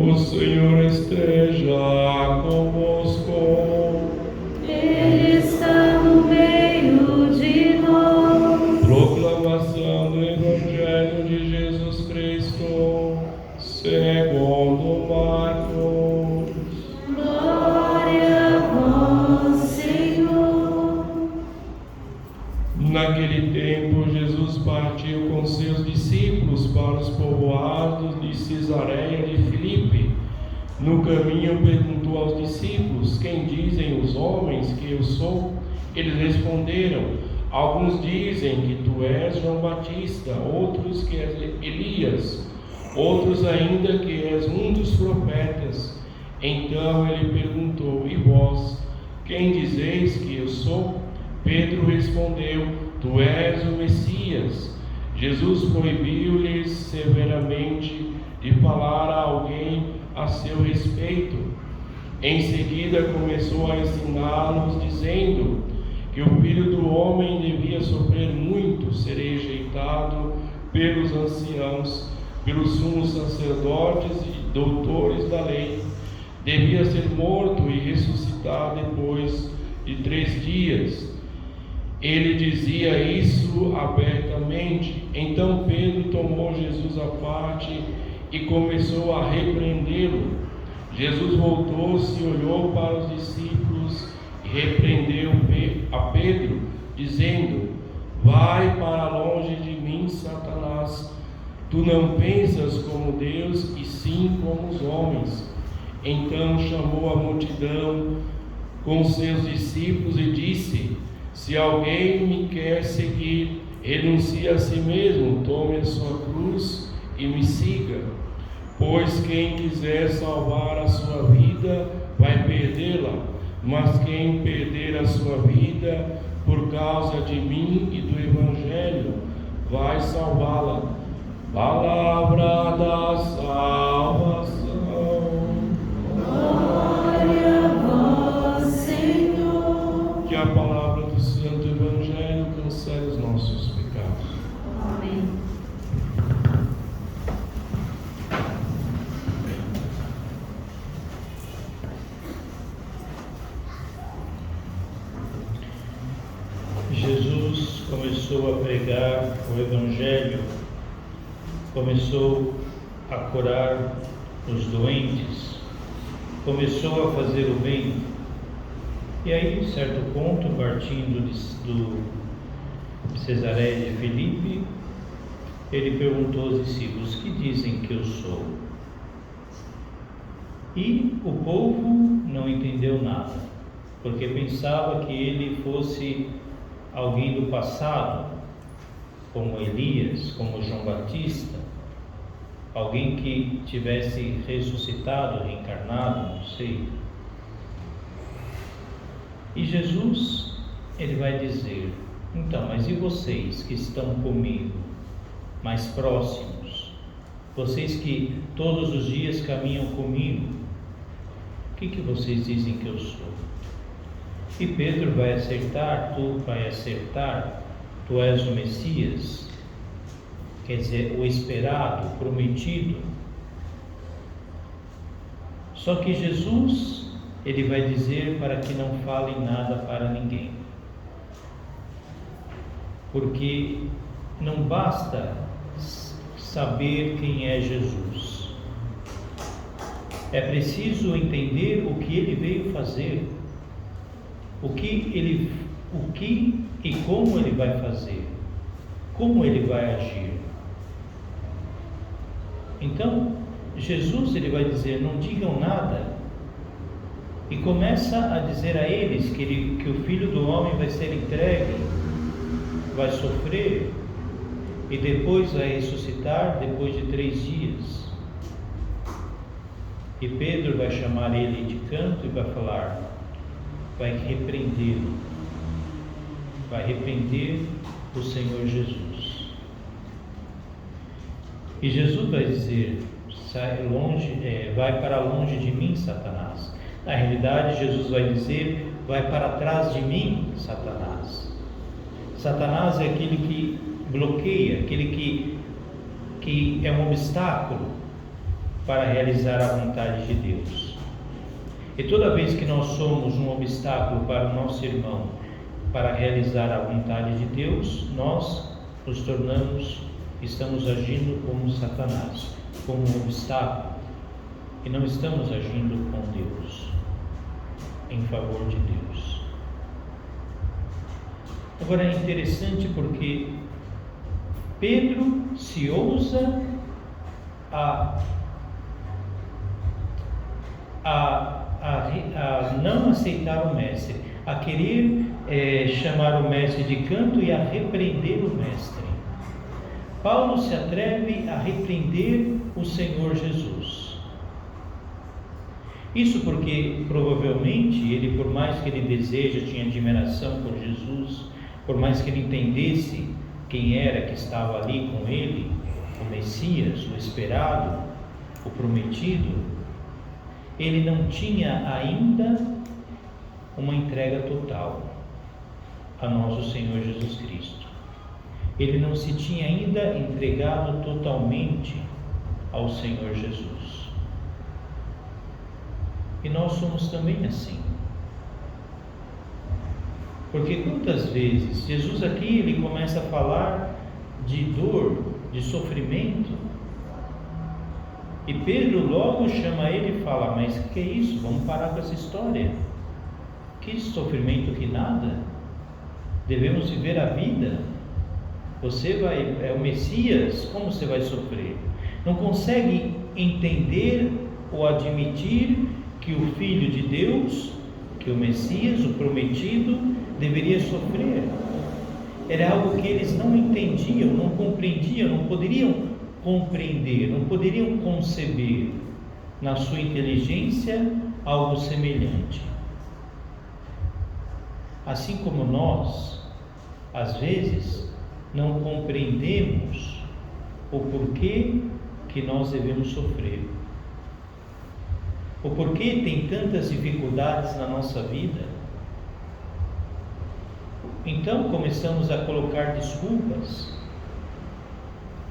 O Senhor esteja convosco. Ele está no meio de nós. Proclamação do Evangelho de Jesus Cristo, segundo Marcos. Glória a vós, Senhor. Naquele tempo, Jesus partiu com seus discípulos para os povoados de Cesareia de Filipe. No caminho perguntou aos discípulos: quem dizem os homens que eu sou? Eles responderam: alguns dizem que tu és João Batista, outros que és Elias, outros ainda que és um dos profetas. Então ele perguntou: e vós, quem dizeis que eu sou? Pedro respondeu: tu és o Messias. Jesus proibiu-lhes severamente de falar a alguém a seu respeito. Em seguida começou a ensiná-los, dizendo que o Filho do Homem devia sofrer muito, ser rejeitado pelos anciãos, pelos sumos sacerdotes e doutores da lei, devia ser morto e ressuscitar depois de 3 dias. Ele dizia isso abertamente. Então Pedro tomou Jesus à parte e começou a repreendê-lo. Jesus voltou-se e olhou para os discípulos e repreendeu a Pedro, dizendo: vai para longe de mim, Satanás. Tu não pensas como Deus, e sim como os homens. Então chamou a multidão com seus discípulos e disse: se alguém me quer seguir, renuncie a si mesmo, tome a sua cruz e me siga. Pois quem quiser salvar a sua vida, vai perdê-la. Mas quem perder a sua vida por causa de mim e do Evangelho, vai salvá-la. Palavra da salvação. Glória a vós, Senhor. Que a palavra do Santo Evangelho cancele os nossos pecados. Amém. Jesus começou a pregar o Evangelho, começou a curar os doentes, começou a fazer o bem. E aí, em certo ponto, partindo do Cesareia de Filipe, ele perguntou aos discípulos: que dizem que eu sou? E o povo não entendeu nada, porque pensava que ele fosse alguém do passado, como Elias, como João Batista, alguém que tivesse ressuscitado, reencarnado, não sei. E Jesus, ele vai dizer: então, mas e vocês que estão comigo, mais próximos, vocês que todos os dias caminham comigo, o que vocês dizem que eu sou? E Pedro vai acertar: tu és o Messias, quer dizer, o esperado, o prometido. Só que Jesus, ele vai dizer para que não falem nada para ninguém, porque não basta saber quem é Jesus, é preciso entender o que ele veio fazer, o que e como ele vai fazer, como ele vai agir. Então, Jesus, ele vai dizer: não digam nada, e começa a dizer a eles que o Filho do Homem vai ser entregue, vai sofrer e depois vai ressuscitar depois de 3 dias. E Pedro vai chamar ele de canto e vai falar, vai repreendê-lo, vai repreender o Senhor Jesus. E Jesus vai dizer: sai longe, vai para longe de mim, Satanás. Na realidade, Jesus vai dizer: vai para trás de mim, Satanás. Satanás é aquele que bloqueia, aquele que é um obstáculo, para realizar a vontade de Deus. E toda vez que nós somos um obstáculo para o nosso irmão para realizar a vontade de Deus, nós nos estamos agindo como Satanás, como um obstáculo, e não estamos agindo com Deus, em favor de Deus. Agora é interessante porque Pedro se ousa a não aceitar o mestre, a querer chamar o mestre de canto e a repreender o mestre. Paulo se atreve a repreender o Senhor Jesus. Isso porque provavelmente ele, por mais que ele deseja, tinha admiração por Jesus, por mais que ele entendesse quem era que estava ali com ele, o Messias, o esperado, o prometido, ele não tinha ainda uma entrega total a nosso Senhor Jesus Cristo. Ele não se tinha ainda entregado totalmente ao Senhor Jesus. E nós somos também assim. Porque quantas vezes Jesus aqui ele começa a falar de dor, de sofrimento, e Pedro logo chama ele e fala: mas que é isso? Vamos parar com essa história. Que sofrimento que nada? Devemos viver a vida. Você é o Messias, como você vai sofrer? Não consegue entender ou admitir que o Filho de Deus, que o Messias, o prometido, deveria sofrer. Era algo que eles não entendiam, não compreendiam, não poderiam compreender, não poderiam conceber na sua inteligência algo semelhante. Assim como nós, às vezes, não compreendemos o porquê que nós devemos sofrer, o porquê tem tantas dificuldades na nossa vida. Então começamos a colocar desculpas,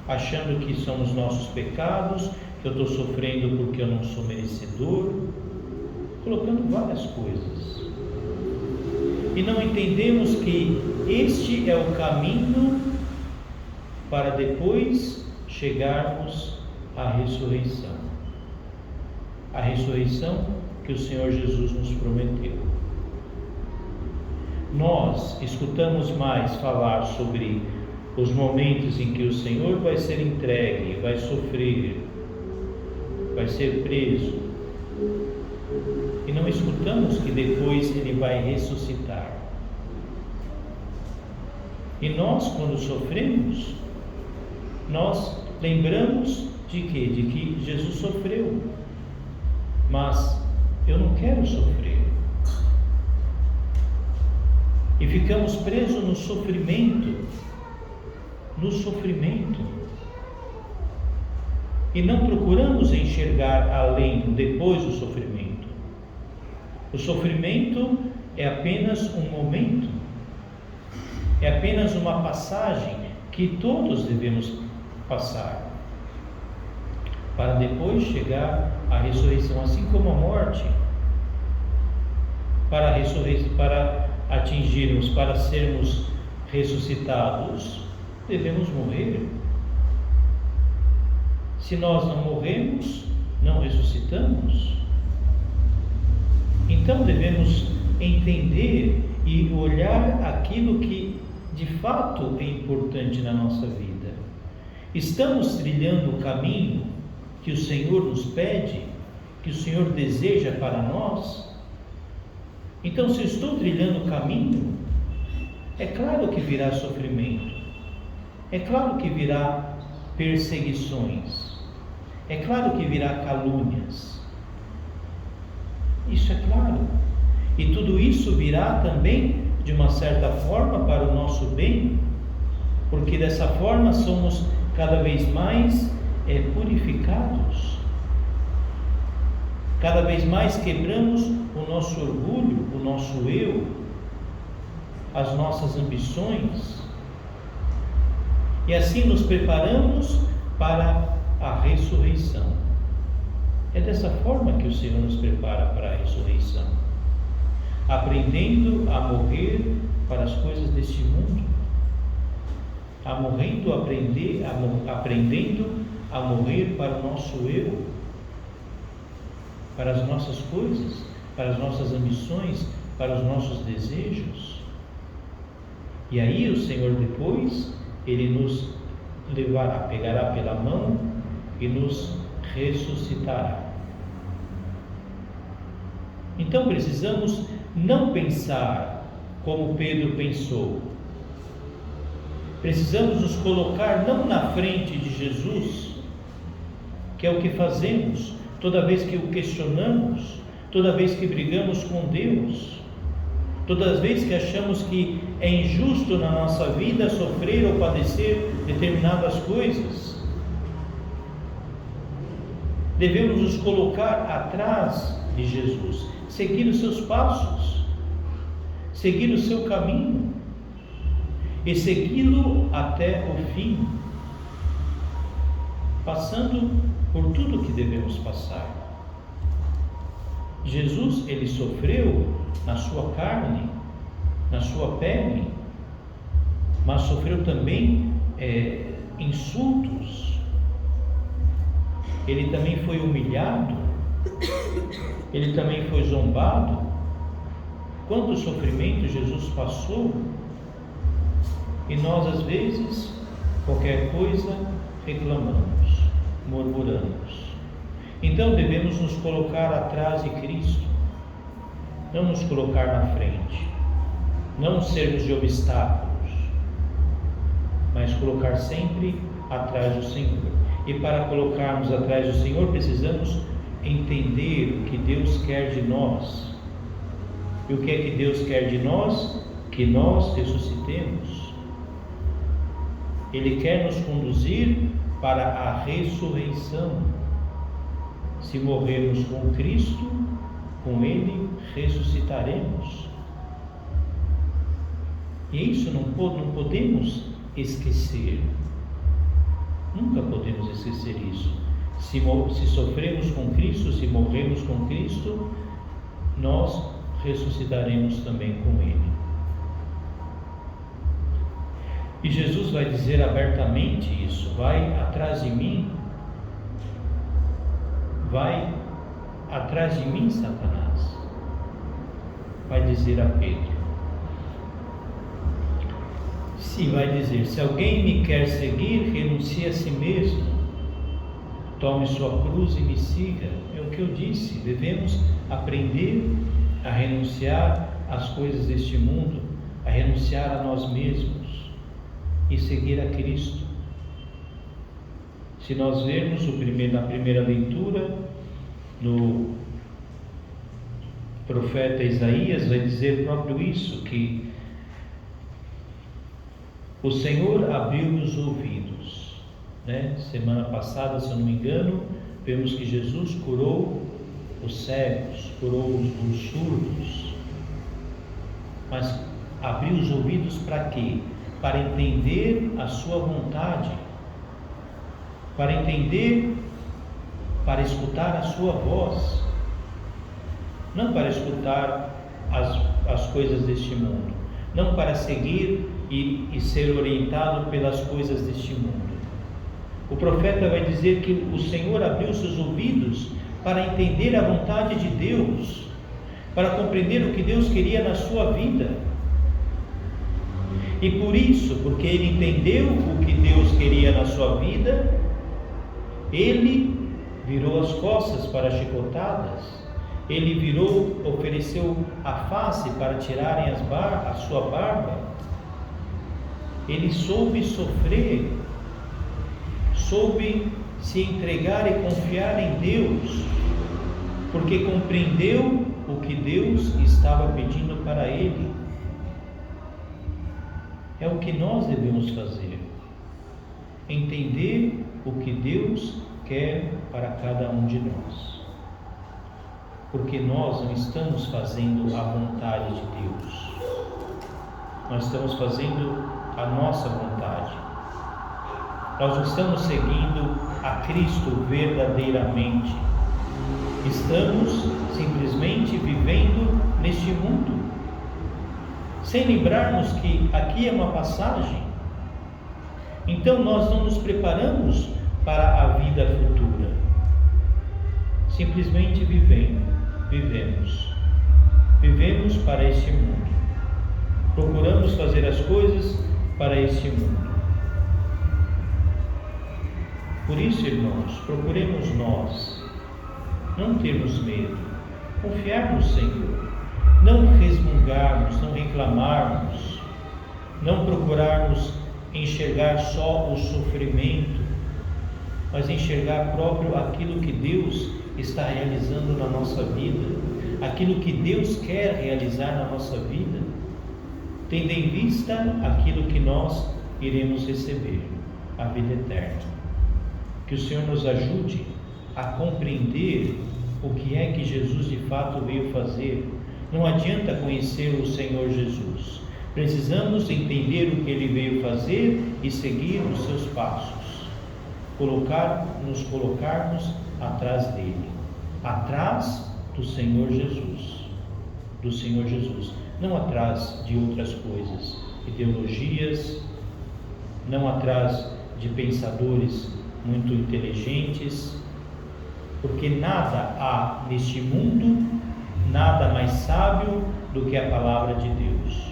achando que são os nossos pecados, que eu estou sofrendo porque eu não sou merecedor, colocando várias coisas. E não entendemos que este é o caminho para depois chegarmos à ressurreição. A ressurreição que o Senhor Jesus nos prometeu. Nós escutamos mais falar sobre os momentos em que o Senhor vai ser entregue, vai sofrer, vai ser preso, e não escutamos que depois ele vai ressuscitar. E nós, quando sofremos, nós lembramos de quê? De que Jesus sofreu, mas eu não quero sofrer. E ficamos presos no sofrimento, e não procuramos enxergar além, depois do sofrimento. O sofrimento é apenas um momento, é apenas uma passagem que todos devemos passar, para depois chegar à ressurreição, assim como a morte. Para atingirmos, para sermos ressuscitados, devemos morrer. Se nós não morremos, não ressuscitamos. Então devemos entender e olhar aquilo que de fato é importante na nossa vida. Estamos trilhando o caminho que o Senhor nos pede, que o Senhor deseja para nós? Então, se eu estou trilhando o caminho, é claro que virá sofrimento, é claro que virá perseguições, é claro que virá calúnias. Isso é claro. E tudo isso virá também, de uma certa forma, para o nosso bem, porque dessa forma somos cada vez mais purificados. Cada vez mais quebramos o nosso orgulho, o nosso eu, as nossas ambições, e assim nos preparamos para a ressurreição. É dessa forma que o Senhor nos prepara para a ressurreição, aprendendo a morrer para as coisas deste mundo, aprendendo a morrer para o nosso eu, para as nossas coisas, para as nossas ambições, para os nossos desejos. E aí o Senhor depois, Ele nos levará, pegará pela mão e nos ressuscitará. Então precisamos não pensar como Pedro pensou. Precisamos nos colocar não na frente de Jesus, que é o que fazemos toda vez que o questionamos, toda vez que brigamos com Deus, toda vez que achamos que é injusto na nossa vida sofrer ou padecer determinadas coisas. Devemos nos colocar atrás de Jesus, seguir os seus passos, seguir o seu caminho e segui-lo até o fim, passando por tudo que devemos passar. Jesus, Ele sofreu na sua carne, na sua pele, mas sofreu também insultos. Ele também foi humilhado, Ele também foi zombado. Quanto sofrimento Jesus passou, e nós às vezes, qualquer coisa, reclamamos, murmuramos. Então devemos nos colocar atrás de Cristo, não nos colocar na frente, não sermos de obstáculos, mas colocar sempre atrás do Senhor. E para colocarmos atrás do Senhor, precisamos entender o que Deus quer de nós. E o que é que Deus quer de nós? Que nós ressuscitemos. Ele quer nos conduzir para a ressurreição. Se morrermos com Cristo, com Ele ressuscitaremos. E isso não podemos esquecer. Nunca podemos esquecer isso. Se sofremos com Cristo, se morrermos com Cristo, nós ressuscitaremos também com Ele. E Jesus vai dizer abertamente isso: vai atrás de mim, vai atrás de mim, Satanás. Vai dizer a Pedro. Vai dizer: se alguém me quer seguir, renuncie a si mesmo, tome sua cruz e me siga. É o que eu disse, devemos aprender a renunciar às coisas deste mundo, a renunciar a nós mesmos e seguir a Cristo. Se nós vermos na primeira leitura, no profeta Isaías vai dizer próprio isso, que o Senhor abriu os ouvidos, né? Semana passada, se eu não me engano, vemos que Jesus curou os cegos, curou os surdos. Mas abriu os ouvidos para quê? Para entender a sua vontade, para entender, para escutar a sua voz, não para escutar as coisas deste mundo, não para seguir e ser orientado pelas coisas deste mundo. O profeta vai dizer que o Senhor abriu seus ouvidos para entender a vontade de Deus, para compreender o que Deus queria na sua vida. E por isso, porque ele entendeu o que Deus queria na sua vida, ele virou as costas para as chicotadas, ele ofereceu a face para tirarem a sua barba. Ele soube sofrer, soube se entregar e confiar em Deus, porque compreendeu o que Deus estava pedindo para ele. É o que nós devemos fazer, entender o que Deus quer para cada um de nós, porque nós não estamos fazendo a vontade de Deus, nós estamos fazendo a nossa vontade. Nós não estamos seguindo a Cristo verdadeiramente, Estamos simplesmente vivendo neste mundo, sem lembrarmos que aqui é uma passagem. Então nós não nos preparamos para a vida futura. Simplesmente vivemos para este mundo. Procuramos fazer as coisas para este mundo. Por isso, irmãos, procuremos nós não termos medo, confiar no Senhor, não resmungarmos, não reclamarmos, não procurarmos enxergar só o sofrimento, mas enxergar próprio aquilo que Deus está realizando na nossa vida, aquilo que Deus quer realizar na nossa vida, tendo em vista aquilo que nós iremos receber, a vida eterna. Que o Senhor nos ajude a compreender o que é que Jesus de fato veio fazer. Não adianta conhecer o Senhor Jesus, precisamos entender o que Ele veio fazer e seguir os seus passos, nos colocarmos atrás dele, atrás do Senhor Jesus, não atrás de outras coisas, ideologias, não atrás de pensadores muito inteligentes, porque nada há neste mundo, nada mais sábio do que a palavra de Deus,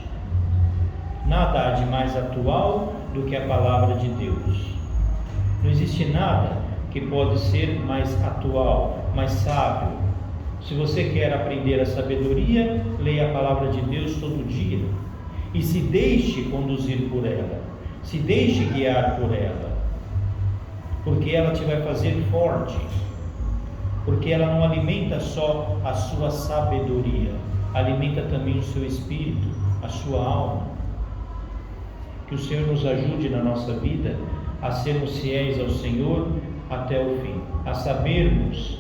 nada há de mais atual do que a palavra de Deus. Não existe nada que pode ser mais atual, mais sábio. Se você quer aprender a sabedoria, leia a palavra de Deus todo dia e se deixe conduzir por ela, se deixe guiar por ela, porque ela te vai fazer forte, porque ela não alimenta só a sua sabedoria, alimenta também o seu espírito, a sua alma. Que o Senhor nos ajude na nossa vida a sermos fiéis ao Senhor até o fim, a sabermos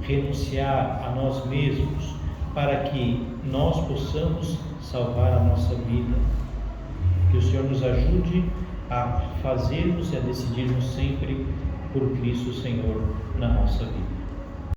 renunciar a nós mesmos para que nós possamos salvar a nossa vida. Que o Senhor nos ajude a fazermos e a decidirmos sempre por Cristo Senhor na nossa vida.